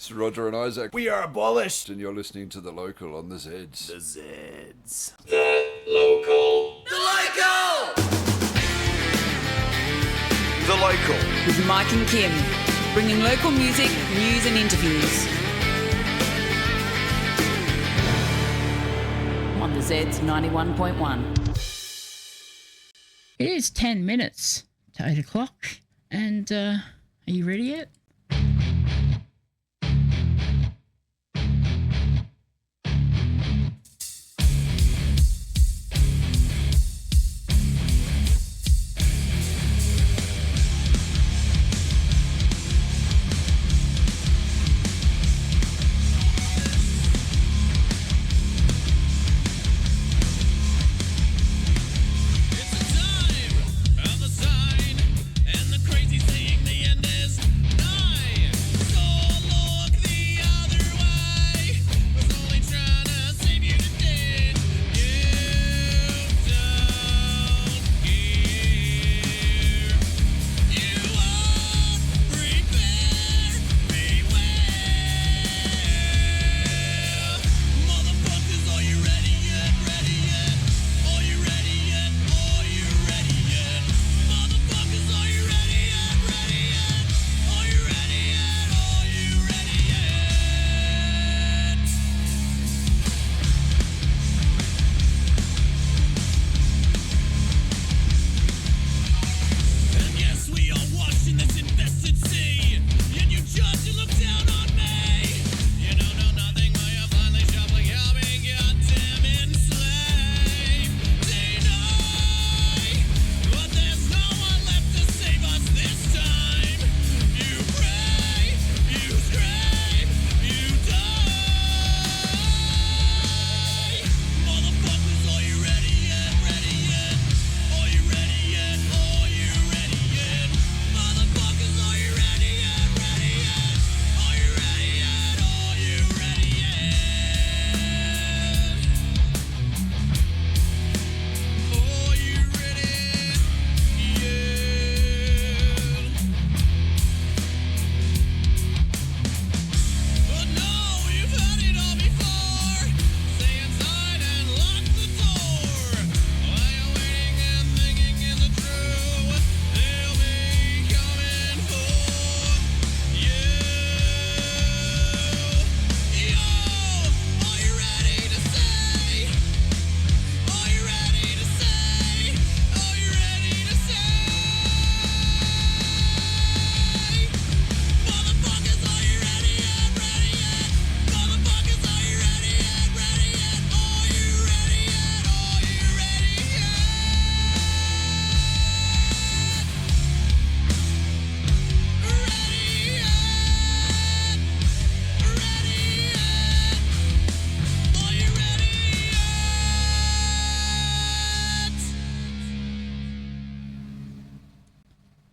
hosts, Roger and Isaac. We are abolished. And you're listening to The Local on the Zeds. The Zeds. The Local. The Local! The Local. With Mike and Kim, bringing local music, news and interviews. On the Zeds 91.1. It is 10 minutes to 8 o'clock, and are you ready yet?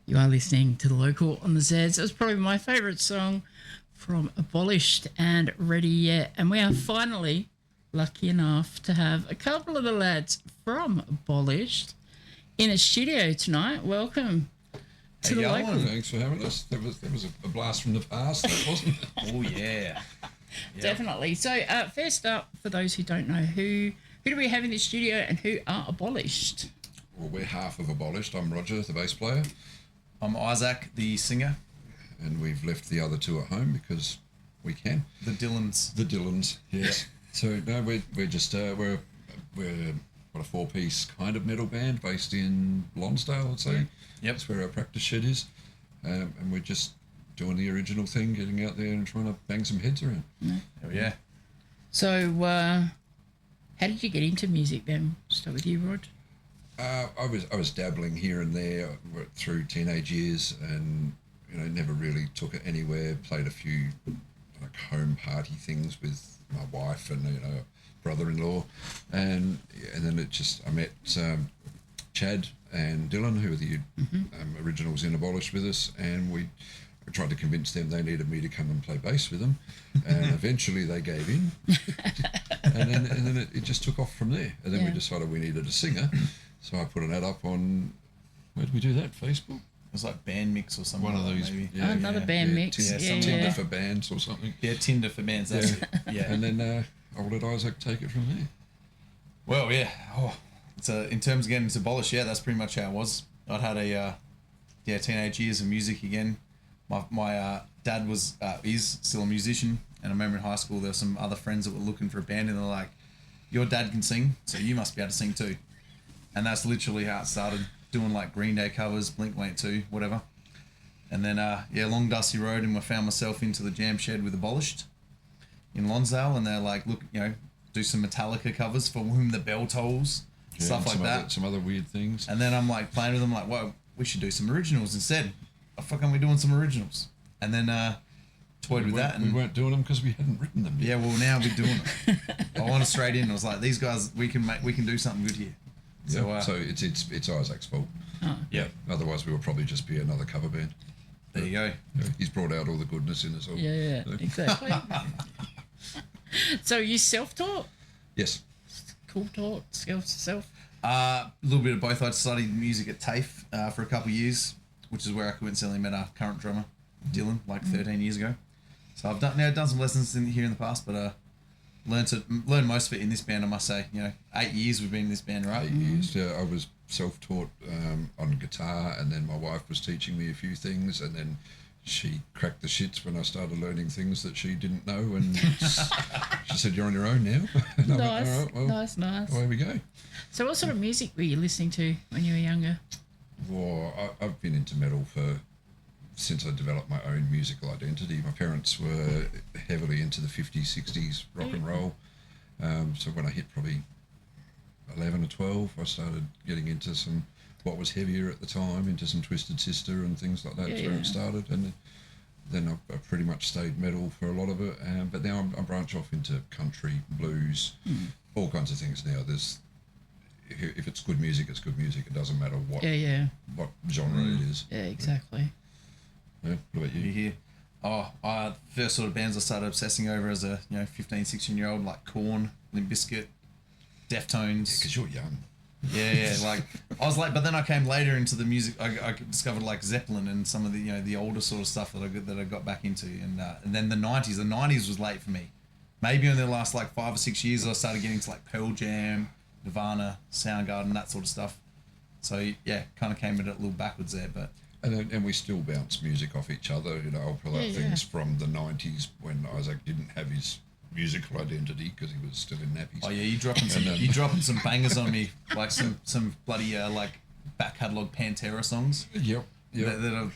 You are listening to The Local on the Zeds. It's probably my favourite song from Abolished and Ready Yet. And we are finally lucky enough to have a couple of the lads from Abolished in a studio tonight. Welcome to The Local. Thanks for having us. That was a blast from the past, that wasn't it? Oh, yeah. Definitely. So, first up, for those who don't know, who do we have in the studio and who are Abolished? Well, we're half of Abolished. I'm Roger, the bass player. I'm Isaac, the singer. And we've left the other two at home because we can. The Dylans. The Dylans, yes. So no, we're just we're what a four-piece kind of metal band based in Lonsdale, I'd say. Yep. That's where our practice shed is, and we're just doing the original thing, getting out there and trying to bang some heads around. Oh yeah. So, how did you get into music then? Start with you, Rod. I was dabbling here and there through teenage years, and never really took it anywhere. Played a few like home party things with my wife and brother-in-law, and then I met Chad and Dylan, who were the originals in Abolished with us, and we tried to convince them they needed me to come and play bass with them, and eventually they gave in, and then it just took off from there. And then we decided we needed a singer, so I put an ad up on, where did we do that? Facebook? was like band mix or something. One of like these. that, maybe. Yeah, Another band mix. Tinder for bands or something. Yeah, Tinder for bands. That's it. Yeah. And then I'll let Isaac take it from there. Well, yeah. Oh, so in terms of getting into Abolished, yeah, that's pretty much how it was. I'd had a teenage years of music again. My dad is still a musician, and I remember in high school there were some other friends that were looking for a band, and they're like, "Your dad can sing, so you must be able to sing too." And that's literally how it started. Doing like Green Day covers, Blink-182, whatever. And then long dusty road, and I found myself into the jam shed with Abolished in Lonsdale, and they're like, look, do some Metallica covers for Whom the Bell Tolls, stuff like that. Some other weird things. And then I'm like playing with them, like, well, we should do some originals instead. Oh, fuck, aren't we doing some originals? And then toyed with that. And we weren't doing them because we hadn't written them yet. yeah, well, now we're doing them. I wanted straight in. I was like, these guys, we can do something good here. Yeah. So it's Isaac's fault. Oh. Yeah. Otherwise, we would probably just be another cover band. There you go. Yeah, he's brought out all the goodness in us all. Yeah, exactly. So you self-taught? Yes. Cool taught, self. A little bit of both. I studied music at TAFE for a couple of years, which is where I coincidentally met our current drummer, Dylan, like 13 years ago. So I've done some lessons here in the past, but learned most of it in this band, I must say. 8 years we've been in this band, right? 8 years. Yeah, I was self-taught on guitar, and then my wife was teaching me a few things, and then she cracked the shits when I started learning things that she didn't know, and she said, "You're on your own now." And I went, Nice, "All right, well, nice. away we go. So what sort of music were you listening to when you were younger? Well, I've been into metal since I developed my own musical identity. My parents were heavily into the 50s, 60s rock and roll. So when I hit probably 11 or 12, I started getting into what was heavier at the time, into some Twisted Sister and things like that. That's where it started. And then I pretty much stayed metal for a lot of it. But now I branch off into country, blues, all kinds of things now. If it's good music, it's good music. It doesn't matter what genre it is. Yeah, exactly. Yeah, what about You you? hear? Oh, first sort of bands I started obsessing over as a 15, 16-year-old, like Korn, Limp Bizkit, Deftones. Because you're young. Yeah, like I was like, but then I came later into the music. I discovered like Zeppelin and some of the the older sort of stuff that I got back into, and then the 90s. The 90s was late for me. Maybe in the last like 5 or 6 years, I started getting to like Pearl Jam, Nirvana, Soundgarden, that sort of stuff. So yeah, kind of came at it a little backwards there, but. And we still bounce music off each other. I'll pull out things from the 90s when Isaac didn't have his musical identity because he was still in nappies. Oh yeah, you dropping some bangers on me, like some bloody like back catalogue Pantera songs. Yep. That are,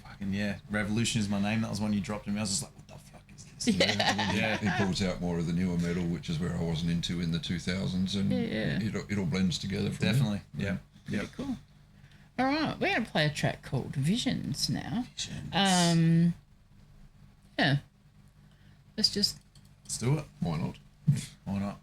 fucking yeah. Revolution is my name. That was one you dropped on me. I was just like, what the fuck is this? Yeah. He pulls out more of the newer metal, which is where I wasn't into in the 2000s, and it all blends together. From Definitely. there. Yeah. Very cool. All right, we're going to play a track called Visions now. Yeah. Let's do it. Why not? Why not?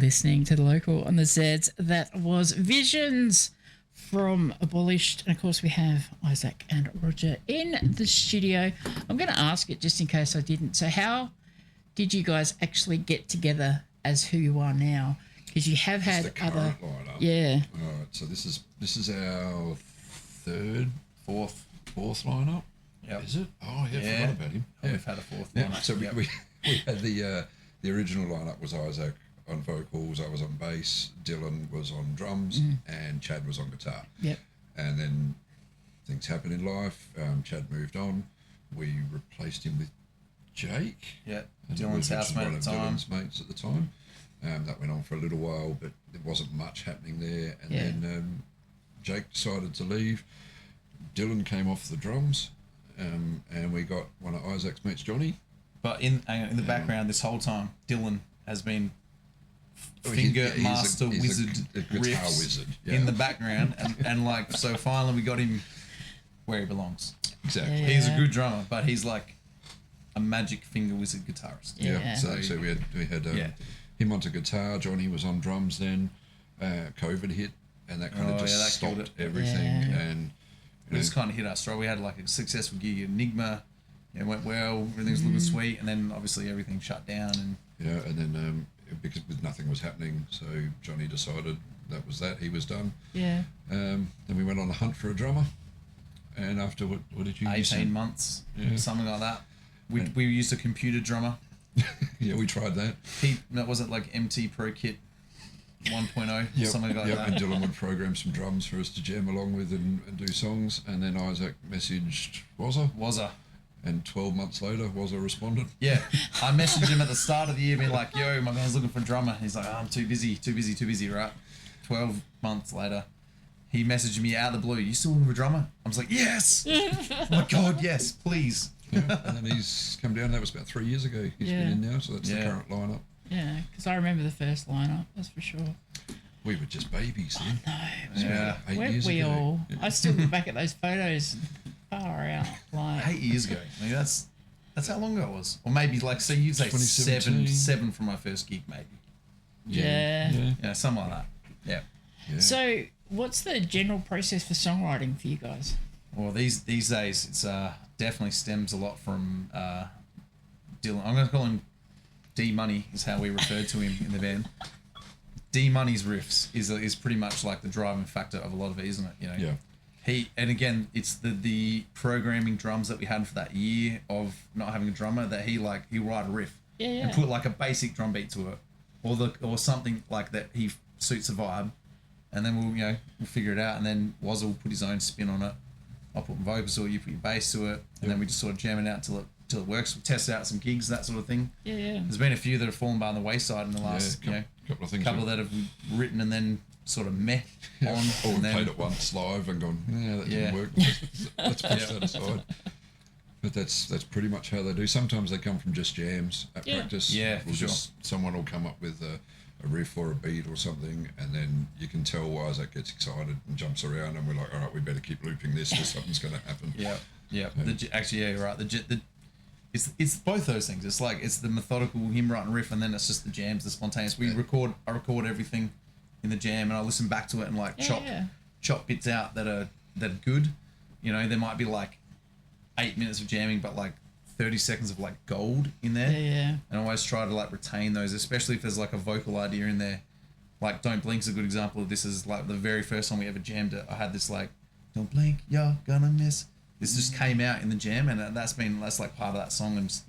listening to The Local on the Zeds. That was Visions from Abolished. And, of course, we have Isaac and Roger in the studio. I'm going to ask it just in case I didn't. So how did you guys actually get together as who you are now? Because you have had the other... current lineup. Yeah. All right, so this is our fourth lineup. Yep. Is it? Oh, yeah, I forgot about him. Oh, we've had a fourth Yeah, lineup. so Yep. we had the original lineup was Isaac on vocals, I was on bass, Dylan was on drums, and Chad was on guitar. Yep. And then things happened in life. Chad moved on. We replaced him with Jake. Yeah, And Dylan's which was housemate one at of the time. Dylan's mates at the time. That went on for a little while, but there wasn't much happening there. And Yeah. then Jake decided to leave. Dylan came off the drums, and we got one of Isaac's mates, Johnny. But in the background this whole time, Dylan has been finger He's master he's wizard a guitar riffs wizard. Yeah. in the background, and like so finally we got him where he belongs. Exactly. Yeah. He's a good drummer, but he's like a magic finger wizard guitarist. Yeah. Yeah. So we had Yeah. him onto guitar. Johnny was on drums. Then COVID hit, and that kind of just that killed stopped it. everything. Yeah. And It just kind of hit us, right? We had like a successful gig at Enigma. It went well. Everything's looking sweet, and then obviously everything shut down. And and then because nothing was happening, so Johnny decided that was that. He was done. Yeah. Then we went on a hunt for a drummer. And after what did you use? 18 months, Yeah. something like that. We used a computer drummer. Yeah, we tried that. Was it like MT Pro Kit 1.0, something like And that? Dylan would program some drums for us to jam along with and do songs. And then Isaac messaged Wazza, and 12 months later, Wazza responded. Yeah, I messaged him at the start of the year, being like, "Yo, my man's looking for a drummer." He's like, oh, "I'm too busy." Right? 12 months later, he messaged me out of the blue. "You still looking for a drummer?" I was like, "Yes." Oh my God, yes, please. Yeah, and then he's come down. That was about 3 years ago. He's been in now, so that's the Yeah. current lineup. Yeah, because I remember the first lineup, that's for sure. We were just babies then. Yeah. 8 Weren't years we ago. all? Yeah. I still look back at those photos far out. Like, 8 years ago. I mean, that's how long ago it was. Or maybe like, so you'd say 2017. seven from my first gig, maybe. yeah. Yeah, something like that. Yeah. Yeah. So, what's the general process for songwriting for you guys? Well, these days, it's definitely stems a lot from Dylan. I'm going to call him D Money, is how we referred to him in the band. D Money's riffs is pretty much like the driving factor of a lot of it, isn't it? You know. Yeah. And again, it's the programming drums that we had for that year of not having a drummer that he'll write a riff and put like a basic drum beat to it, or something like that he suits the vibe, and then we'll figure it out, and then Wazza will put his own spin on it. I'll put my vocals to it, you put your bass to it, and then we just sort of jam it out till it works. We'll test out some gigs, that sort of thing. Yeah. There's been a few that have fallen by the wayside in the last couple of things. couple that have written and then sort of meh on. Or we and then, played it once live and gone, that didn't work. Let's push that aside. But that's pretty much how they do. Sometimes they come from just jams at practice. Yeah, for sure. Someone will come up with a riff or a beat or something, and then you can tell why Isaac gets excited and jumps around, and we're like, all right, we better keep looping this, or something's going to happen. Yeah. Actually, yeah, you're right. It's both those things. It's like it's the methodical him writing riff, and then it's just the jams, the spontaneous. I record everything in the jam, and I listen back to it and like chop bits out that are good. You know, there might be like 8 minutes of jamming, but like 30 seconds of like gold in there. Yeah. And I always try to like retain those, especially if there's like a vocal idea in there. Like Don't Blink's a good example of this. Is like the very first time we ever jammed it. I had this like, don't blink, you're gonna miss. This just came out in the jam, and that's like part of that song. And just,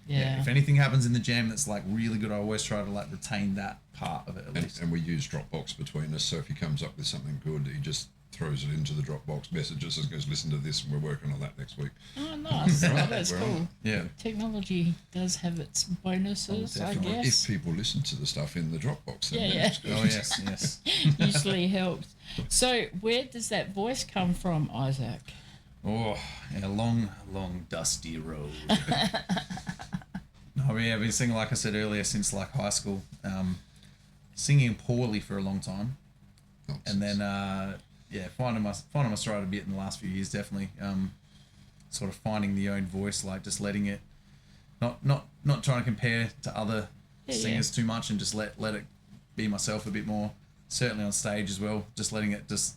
if anything happens in the jam that's like really good, I always try to like retain that part of it at least. And we use Dropbox between us, so if he comes up with something good, he just throws it into the Dropbox messages and goes, listen to this, and we're working on that next week. Oh, nice. That's We're cool. on it. Yeah. Technology does have its bonuses, I definitely. guess. If people listen to the stuff in the Dropbox, then Yeah. it's good. Oh yes. Usually helps. So, where does that voice come from, Isaac? Oh, a long, dusty road. No, yeah, I've been singing, like I said earlier, since like high school. Singing poorly for a long time, and then finding my stride a bit in the last few years. Definitely, sort of finding the own voice, like just letting it, not trying to compare to other singers too much, and just let it be myself a bit more. Certainly on stage as well. Just letting it just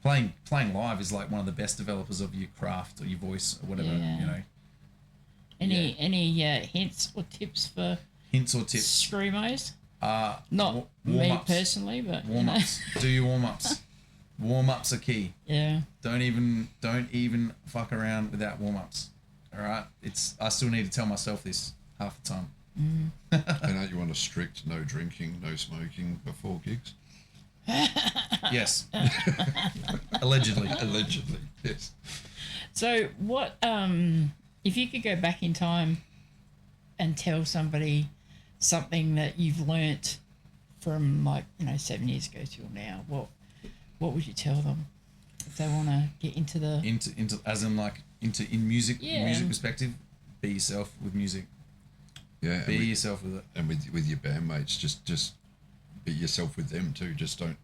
playing live is like one of the best developers of your craft or your voice or whatever. Yeah. You know. Any hints or tips for screamos? Not me warm-ups. personally, but Warm ups. Do your warm ups. Warm ups are key. Yeah. Don't even fuck around without warm ups. All right. I still need to tell myself this half the time. And aren't you on a strict no drinking, no smoking before gigs? Yes. Allegedly. Allegedly, yes. So what if you could go back in time and tell somebody something that you've learnt from 7 years ago till now, what would you tell them if they want to get into the into as in like in music perspective? Be yourself with music. Yeah. Be yourself with it. And with your bandmates, just be yourself with them too. Just don't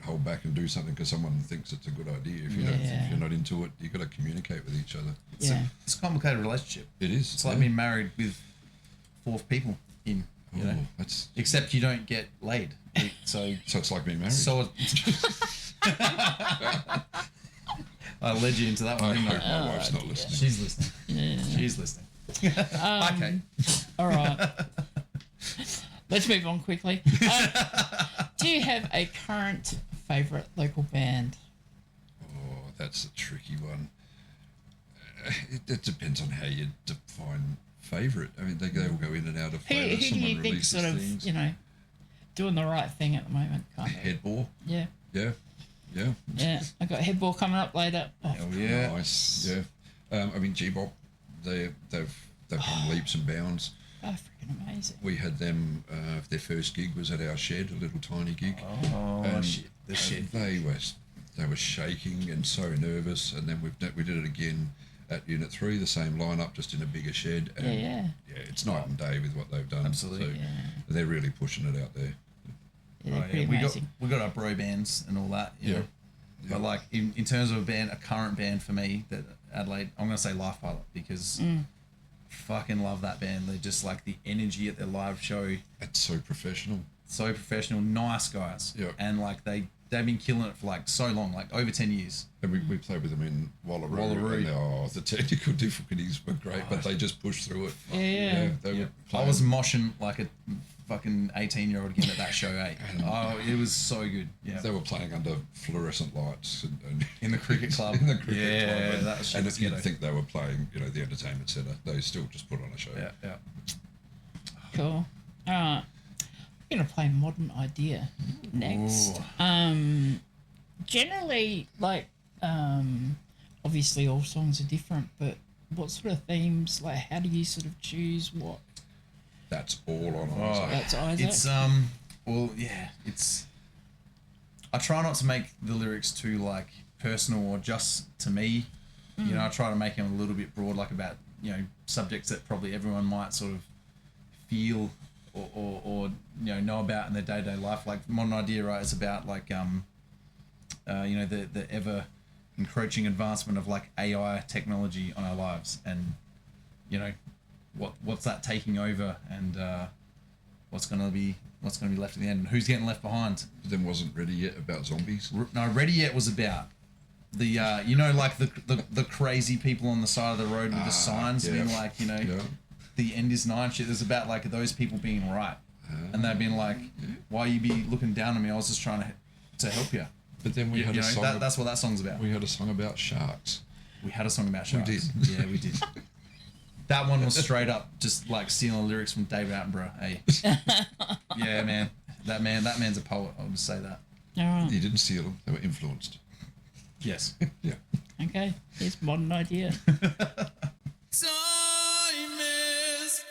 hold back and do something because someone thinks it's a good idea. If you're not into it, you got to communicate with each other. It's a complicated relationship. It is. It's like being married with 4 people in. You know, except you don't get laid. So it's like being married. So I led you into that I one. hope Didn't I? my wife's not listening. She's listening. Yeah. She's listening. Okay. All right. Let's move on quickly. Do you have a current favourite local band? Oh, that's a tricky one. It depends on how you define favourite. I mean, they all go in and out of Who favour. do you think sort of, things. doing the right thing at the moment? Kind of. Headball. Yeah. Yeah. Yeah. Yeah. I got Headball coming up later. Oh, Hell yeah. Nice. Yeah. I mean, G-Bop, they've done leaps and bounds. oh, freaking amazing. We had them. Their first gig was at our shed, a little tiny gig. Oh And shit! The shit. They were shaking and so nervous, and then we did it again at Unit 3, the same lineup, just in a bigger shed. And Yeah. it's night and day with what they've done. Absolutely. So they're really pushing it out there. Yeah, they're pretty amazing. We got our bro bands and all that. You know? But like in terms of a current band for me, that Adelaide, I'm gonna say Life Pilot because fucking love that band. They're just like the energy at their live show. It's so professional. So professional, nice guys. Yeah. And like they've been killing it for like so long, like over 10 years. And we played with them in Wallaroo. And, the technical difficulties were great, but they just pushed through it. Yeah. They were I playing. was moshing like a fucking 18-year-old again at that show, eh? Oh, it was so good. Yeah. They were playing under fluorescent lights and In the cricket club. in the cricket Yeah, club. that was And shit you'd ghetto. think they were playing, the entertainment centre. They still just put on a show. Yeah. Cool. I'm gonna play Modern Idea next. Ooh. Generally, obviously all songs are different, but what sort of themes? Like, how do you sort of choose what? That's all on Oh, Isaac. That's Isaac. It's I try not to make the lyrics too like personal or just to me. You know, I try to make them a little bit broad, like about subjects that probably everyone might sort of feel or know about in their day-to-day life. Like Modern Idea, right, is about like the ever encroaching advancement of like AI technology on our lives, and what's that taking over, and what's gonna be left at the end, and who's getting left behind. But then wasn't Ready Yet about zombies. No, Ready Yet was about the like the crazy people on the side of the road with the signs being like the end is nigh shit. It was about like those people being right, and they've been like, why you be looking down on me? I was just trying to help you. But then we had a song. That's what that song's about. We had a song about sharks. We had a song about sharks. did. Yeah, we did. That one was straight up just like stealing lyrics from David Attenborough. Hey. Yeah, man. That man's a poet. I'll just say that. All right. You didn't steal them; they were influenced. Yes. Yeah. Okay. Here's Modern Idea. Time is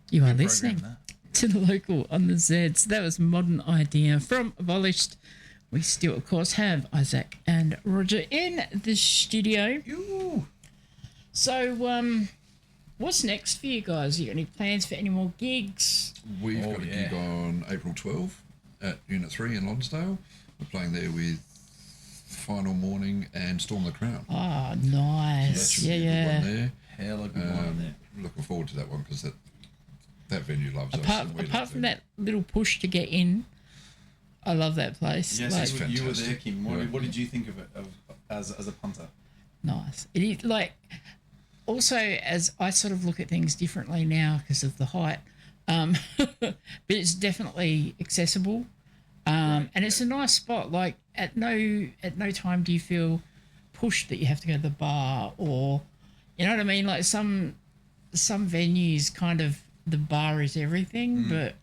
You are Good listening program, to the local on the Zeds. That was Modern Idea from Abolished. We still, of course, have Isaac and Roger in the studio. Ooh. So, what's next for you guys? You got any plans for any more gigs? We've got a gig on April 12 at Unit 3 in Lonsdale. We're playing there with Final Morning and Storm the Crown. Oh, So that nice. should be a good one there. Hella good one there. Looking forward to that one because that venue loves us. Apart, and we apart love from them. that little push to get in, I love that place. Yes, Like, you were there, fantastic. Kim. What did you think of it as a punter? nice. It is like also as I sort of look at things differently now because of the height, but it's definitely accessible, and it's a nice spot. Like at no time do you feel pushed that you have to go to the bar or, you know what I mean. Like some venues kind of the bar is everything, but.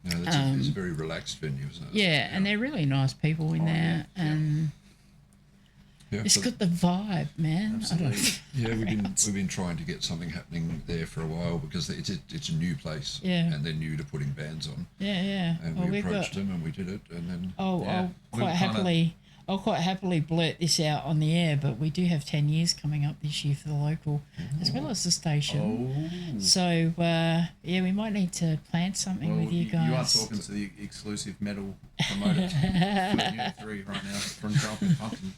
No, it's a very relaxed venue, isn't it? Yeah, and they're really nice people in there, and Yeah, it's so- got the vibe, man. I don't, Yeah, we've been trying to get something happening there for a while because it's a new place. Yeah. And they're new to putting bands on. yeah. And Well, we we've approached got. them and we did it, and then Yeah. I'll quite happily blurt this out on the air, but we do have 10 years coming up this year for the local, as well as the station. Oh. So yeah, we might need to plan something with you guys. You are talking to the exclusive metal promoter for Unit 3 right now from Jumping Pumpkin.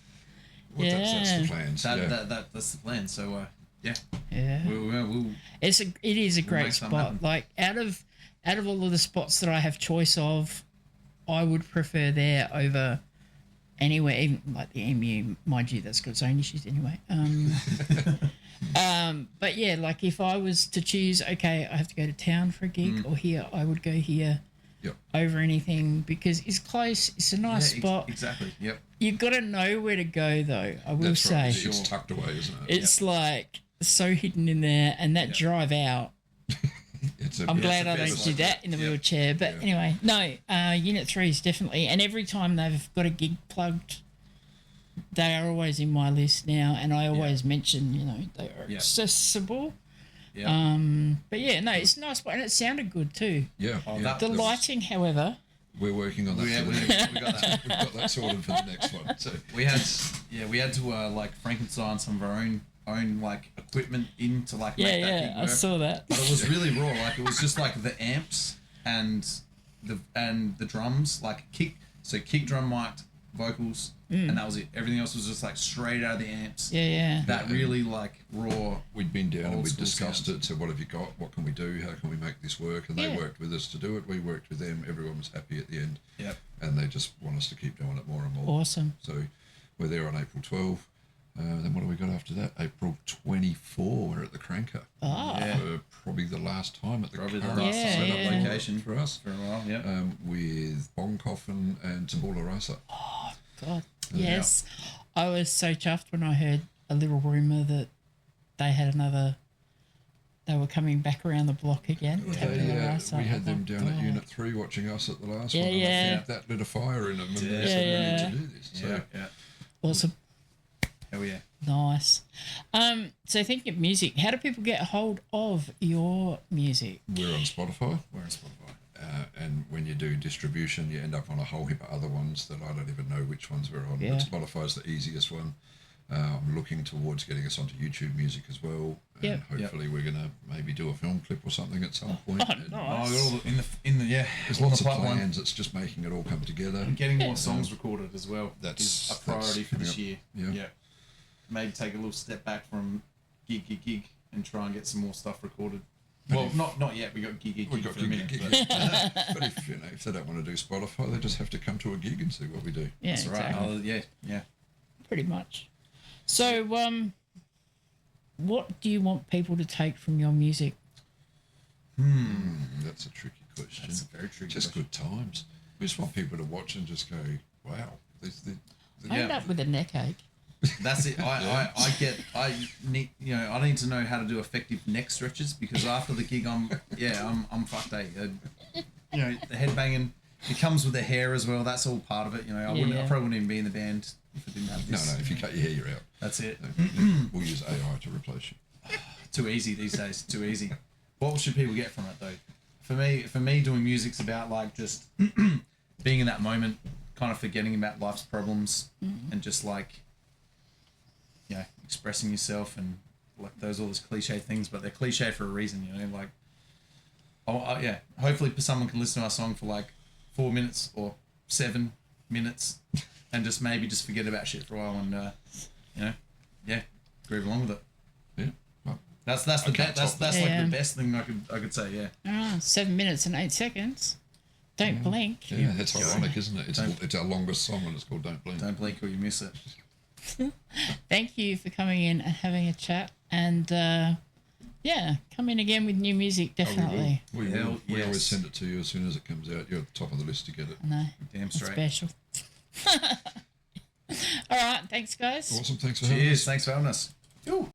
well, that's Yeah. the plans. That's the plan. So yeah, Yeah. we'll It is a great make something spot. happen. Like out of all of the spots that I have choice of, I would prefer there over anywhere, even like the MU, mind you, that's got its own issues anyway. But yeah, like if I was to choose, okay, I have to go to town for a gig or here, I would go here Yep. over anything because it's close. It's a nice spot. Exactly. Yep. You've got to know where to go though. I will That's say right. Sure. It's tucked away, isn't it? it's like so hidden in there, and that drive out. I'm glad I don't do that in the wheelchair. But anyway, no, Unit 3 is definitely, and every time they've got a gig plugged, they are always in my list now, and I always mention, they are accessible. Yeah. But yeah, no, it's a nice, and it sounded good too. Yeah. Oh, yeah. that- The lighting, however, We're working on that. Yeah, for we the next- got that. We've got that sorted for the next one. So We had to like Frankenstein some of our own like equipment in to like make that gig I work. saw that. But it was really raw. Like it was just like the amps and the drums, like kick drum mic'd, vocals, and that was it. Everything else was just like straight out of the amps. Yeah. That really like raw. we'd been down and Old we school discussed sound. it. So what have you got? What can we do? How can we make this work? And they Yeah. worked with us to do it. We worked with them. Everyone was happy at the end. Yep. And they just want us to keep doing it more and more. Awesome. So we're there on April 12. Then what do we got after that? April 24, we're at the Cranker. Yeah. For probably the last time at the Probably the current last Yeah, setup yeah. location for us. for a while. Yeah. With Bong Coffin and Tabula Rasa. God, yes. I was so chuffed when I heard a little rumour that they were coming back around the block again. Tabula Rasa. We had them Oh, down at God. Unit 3 watching us at the last Yeah, one. And yeah. I think that lit a fire in them. And they Yeah. said, Yeah, we yeah. need to do this. So yeah. Awesome. Hell yeah. Nice. So thinking of music, how do people get a hold of your music? we're on Spotify. We're on Spotify. And when you do distribution, you end up on a whole heap of other ones that I don't even know which ones we're on. Yeah. But Spotify's the easiest one. I'm looking towards getting us onto YouTube Music as well. And Yep. hopefully we're going to maybe do a film clip or something at some point. Oh, And Oh, nice. we got all in the yeah. There's all lots the of pipeline. plans. It's just making it all come together. And getting more songs recorded as well. That's- is a priority that's for this coming year. up. Yeah. Maybe take a little step back from gig and try and get some more stuff recorded. Well, not yet. We got gig We've got for a minute. gig. but But if they don't want to do Spotify, they just have to come to a gig and see what we do. Yeah, That's right. exactly. Yeah. Pretty much. So, what do you want people to take from your music? That's a tricky question. That's a very tricky Just question. good times. We just want people to watch and just go, wow. I end up with a neck ache. That's it. I need I need to know how to do effective neck stretches because after the gig I'm fucked. The headbanging, it comes with the hair as well. That's all part of it. I probably wouldn't even be in the band if I didn't have No, this. if you cut your hair, you're out. That's it. We'll use AI to replace you. Too easy these days. Too easy. what should people get from it though? For me, doing music's about like just being in that moment, kind of forgetting about life's problems, and just like, you know, expressing yourself and like all those cliche things, but they're cliche for a reason, you know. Like, yeah, hopefully someone can listen to our song for like 4 minutes or 7 minutes, and just maybe just forget about shit for a while, and you know, yeah, groove along with it. Yeah. Well, That's the that's like Yeah. the best thing I could say. Yeah. 7 minutes and 8 seconds. Don't blink. yeah, that's ironic, isn't it? It's our longest song and it's called Don't Blink. Don't blink or you miss it. Thank you for coming in and having a chat. And yeah, come in again with new music, definitely. Oh, we will. Hell We always yes. send it to you as soon as it comes out. You're at the top of the list to get it. No, Damn it's straight. special. All right, thanks, guys. Awesome. Thanks for having us. Cheers. Thanks for having us. Ooh.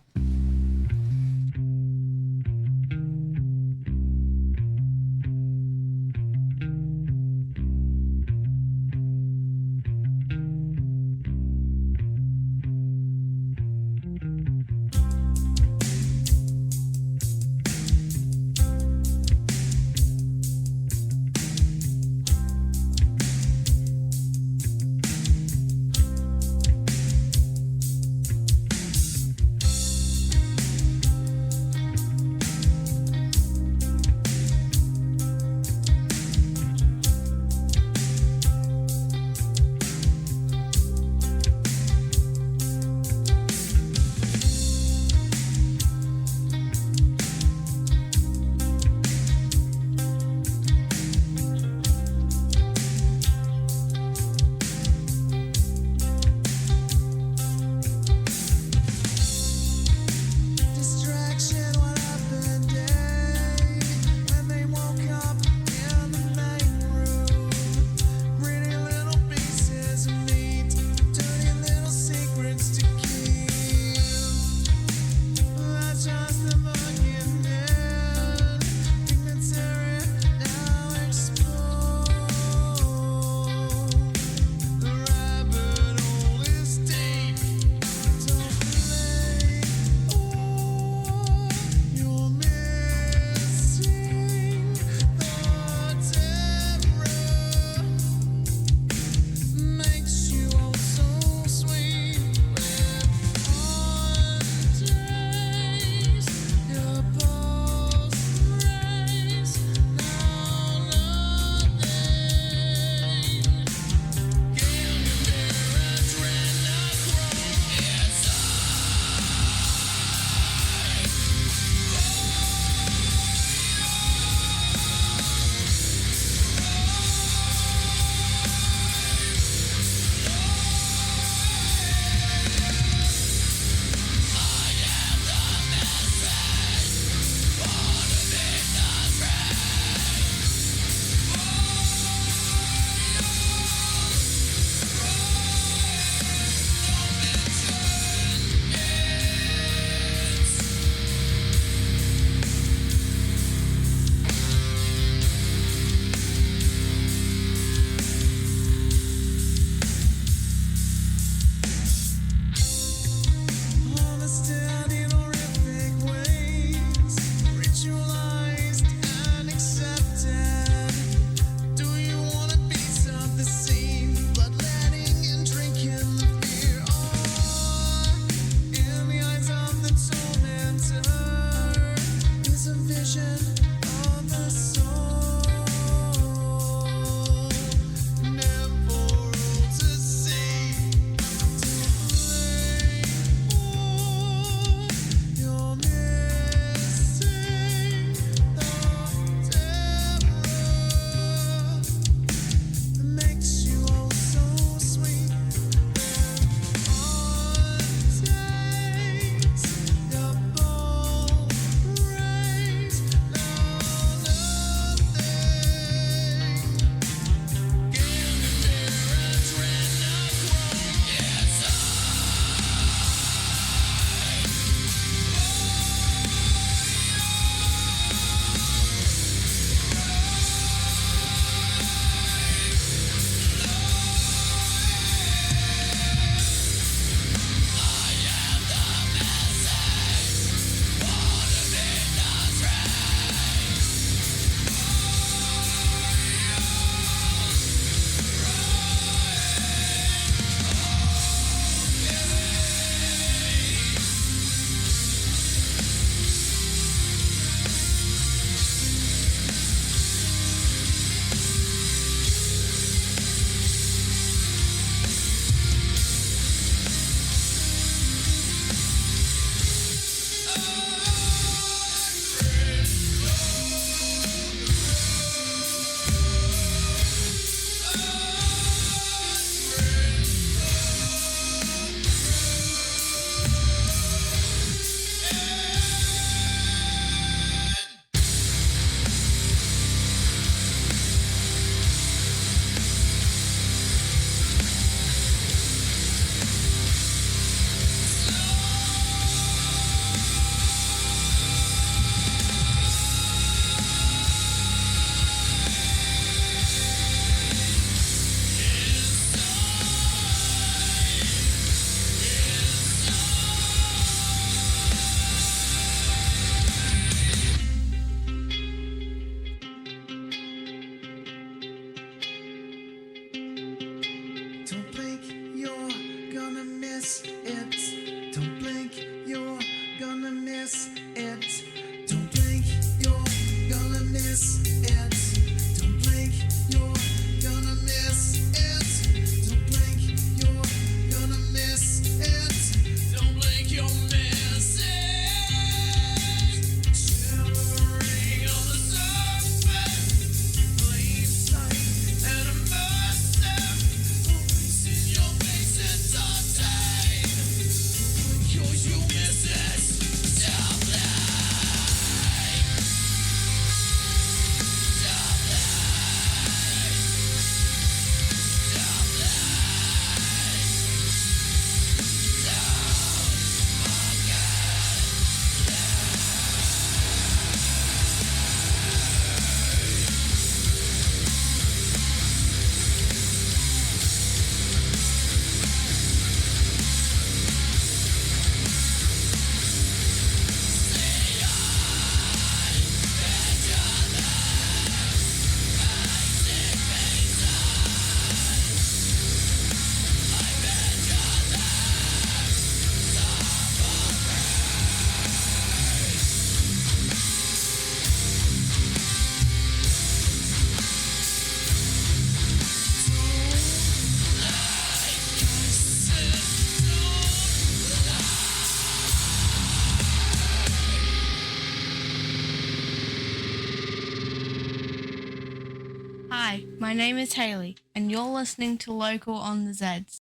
Hi, my name is Hayley, and you're listening to Local on the Zeds.